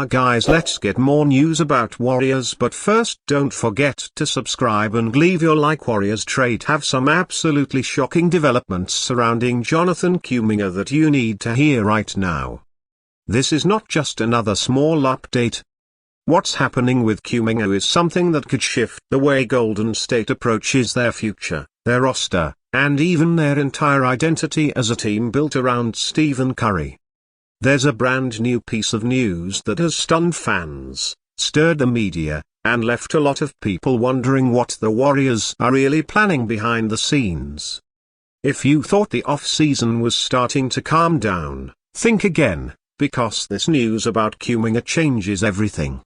guys, let's get more news about Warriors, but first don't forget to subscribe and leave your like. Warriorstrade have some absolutely shocking developments surrounding Jonathan Kuminga that you need to hear right now. This is not just another small update. What's happening with Kuminga is something that could shift the way Golden State approaches their future, their roster, and even their entire identity as a team built around Stephen Curry. There's a brand new piece of news that has stunned fans, stirred the media, and left a lot of people wondering what the Warriors are really planning behind the scenes. If you thought the off-season was starting to calm down, think again, because this news about Kuminga changes everything.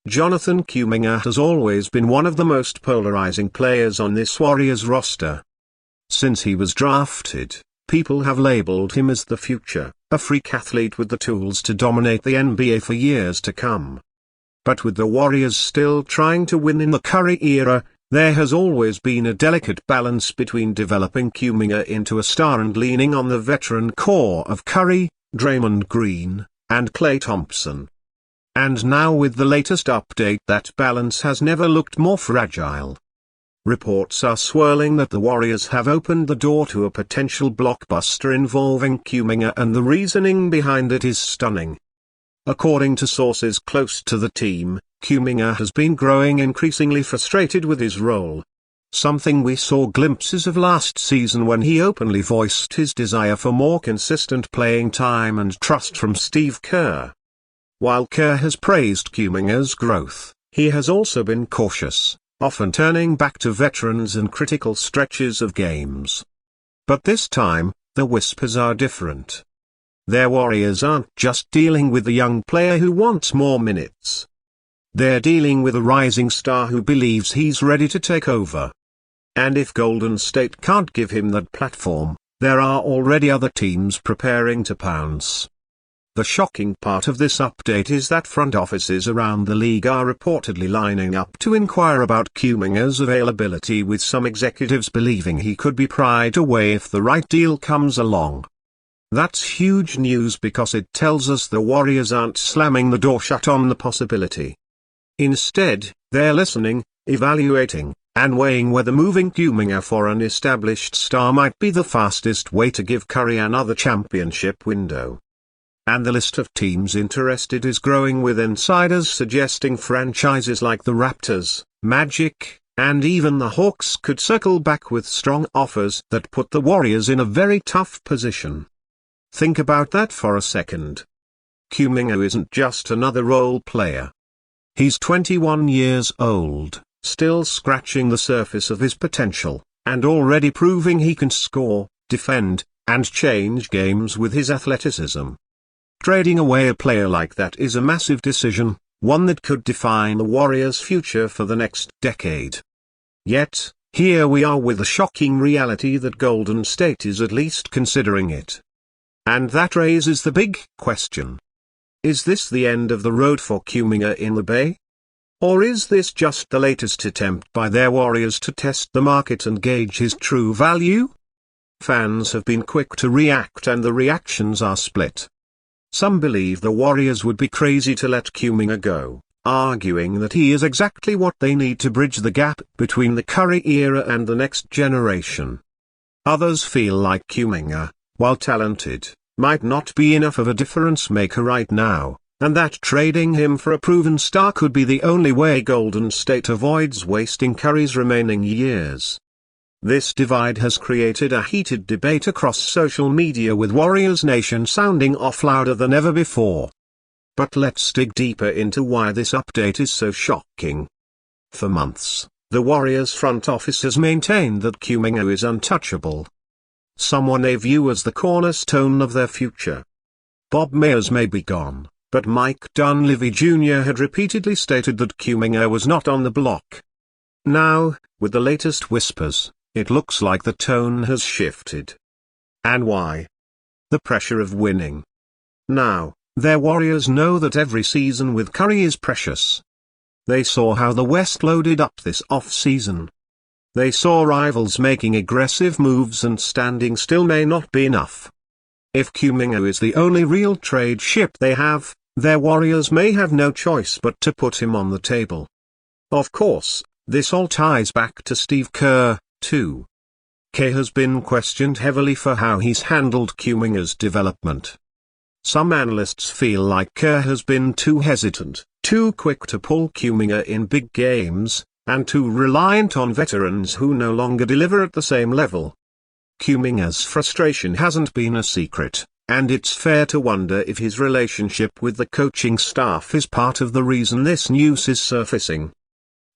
Jonathan Kuminga has always been one of the most polarizing players on this Warriors roster. Since he was drafted, people have labeled him as the future, a freak athlete with the tools to dominate the NBA for years to come. But with the Warriors still trying to win in the Curry era, there has always been a delicate balance between developing Kuminga into a star and leaning on the veteran core of Curry, Draymond Green, and Klay Thompson. And now with the latest update, that balance has never looked more fragile. Reports are swirling that the Warriors have opened the door to a potential blockbuster involving Kuminga, and the reasoning behind it is stunning. According to sources close to the team, Kuminga has been growing increasingly frustrated with his role. Something we saw glimpses of last season when he openly voiced his desire for more consistent playing time and trust from Steve Kerr. While Kerr has praised Kuminga's growth, he has also been cautious, often turning back to veterans in critical stretches of games. But this time, the whispers are different. Their Warriors aren't just dealing with a young player who wants more minutes. They're dealing with a rising star who believes he's ready to take over. And if Golden State can't give him that platform, there are already other teams preparing to pounce. The shocking part of this update is that front offices around the league are reportedly lining up to inquire about Kuminga's availability, with some executives believing he could be pried away if the right deal comes along. That's huge news because it tells us the Warriors aren't slamming the door shut on the possibility. Instead, they're listening, evaluating, and weighing whether moving Kuminga for an established star might be the fastest way to give Curry another championship window. And the list of teams interested is growing, with insiders suggesting franchises like the Raptors, Magic, and even the Hawks could circle back with strong offers that put the Warriors in a very tough position. Think about that for a second. Kuminga isn't just another role player. He's 21 years old, still scratching the surface of his potential, and already proving he can score, defend, and change games with his athleticism. Trading away a player like that is a massive decision, one that could define the Warriors' future for the next decade. Yet, here we are with the shocking reality that Golden State is at least considering it. And that raises the big question. Is this the end of the road for Kuminga in the Bay? Or is this just the latest attempt by their Warriors to test the market and gauge his true value? Fans have been quick to react, and the reactions are split. Some believe the Warriors would be crazy to let Kuminga go, arguing that he is exactly what they need to bridge the gap between the Curry era and the next generation. Others feel like Kuminga, while talented, might not be enough of a difference maker right now, and that trading him for a proven star could be the only way Golden State avoids wasting Curry's remaining years. This divide has created a heated debate across social media, with Warriors Nation sounding off louder than ever before. But let's dig deeper into why this update is so shocking. For months, the Warriors front office has maintained that Kuminga is untouchable. Someone they view as the cornerstone of their future. Bob Myers may be gone, but Mike Dunleavy Jr. had repeatedly stated that Kuminga was not on the block. Now, with the latest whispers, it looks like the tone has shifted. And why? The pressure of winning. Now, their Warriors know that every season with Curry is precious. They saw how the West loaded up this off-season. They saw rivals making aggressive moves, and standing still may not be enough. If Kuminga is the only real trade chip they have, their warriors may have no choice but to put him on the table. Of course, this all ties back to Steve Kerr, too. K has been questioned heavily for how he's handled Kuminga's development. Some analysts feel like Kerr has been too hesitant, too quick to pull Kuminga in big games, and too reliant on veterans who no longer deliver at the same level. Kuminga's frustration hasn't been a secret, and it's fair to wonder if his relationship with the coaching staff is part of the reason this news is surfacing.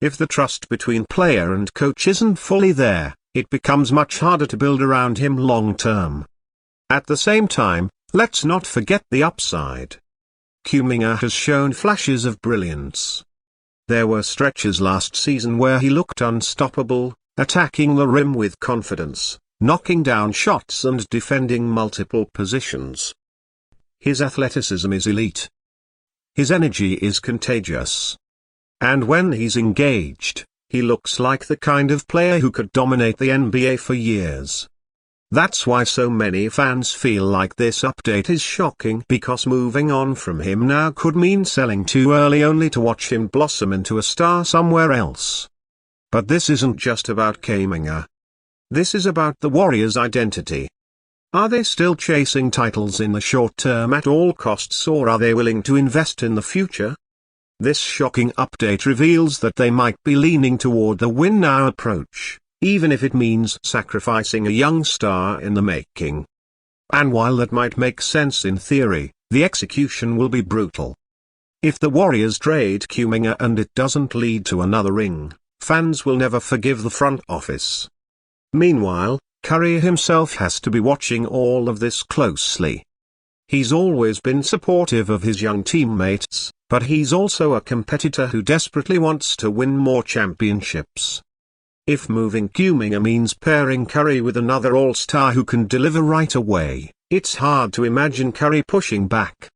If the trust between player and coach isn't fully there, it becomes much harder to build around him long term. At the same time, let's not forget the upside. Kuminga has shown flashes of brilliance. There were stretches last season where he looked unstoppable, attacking the rim with confidence, knocking down shots and defending multiple positions. His athleticism is elite. His energy is contagious. And when he's engaged, he looks like the kind of player who could dominate the NBA for years. That's why so many fans feel like this update is shocking, because moving on from him now could mean selling too early only to watch him blossom into a star somewhere else. But this isn't just about Kuminga. This is about the Warriors' identity. Are they still chasing titles in the short term at all costs, or are they willing to invest in the future? This shocking update reveals that they might be leaning toward the win-now approach, even if it means sacrificing a young star in the making. And while that might make sense in theory, the execution will be brutal. If the Warriors trade Kuminga and it doesn't lead to another ring, fans will never forgive the front office. Meanwhile, Curry himself has to be watching all of this closely. He's always been supportive of his young teammates, but he's also a competitor who desperately wants to win more championships. If moving Kuminga means pairing Curry with another all-star who can deliver right away, it's hard to imagine Curry pushing back.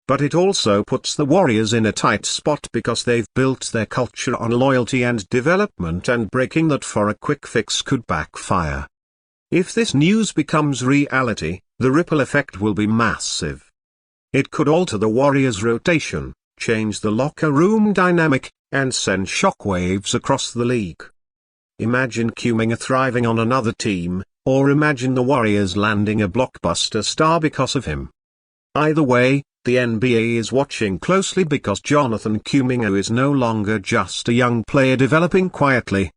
But it also puts the Warriors in a tight spot because they've built their culture on loyalty and development, and breaking that for a quick fix could backfire. If this news becomes reality, the ripple effect will be massive. It could alter the Warriors' rotation, change the locker room dynamic, and send shockwaves across the league. Imagine Kuminga thriving on another team, or imagine the Warriors landing a blockbuster star because of him. Either way, the NBA is watching closely, because Jonathan Kuminga is no longer just a young player developing quietly.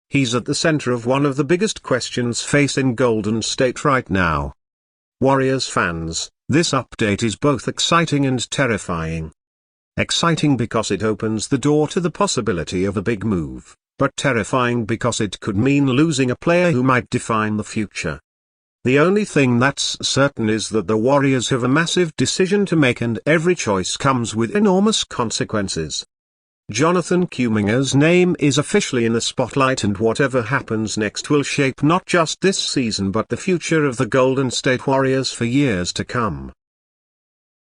He's at the center of one of the biggest questions facing Golden State right now. Warriors fans, this update is both exciting and terrifying. Exciting because it opens the door to the possibility of a big move, but terrifying because it could mean losing a player who might define the future. The only thing that's certain is that the Warriors have a massive decision to make, and every choice comes with enormous consequences. Jonathan Kuminga's name is officially in the spotlight, and whatever happens next will shape not just this season but the future of the Golden State Warriors for years to come.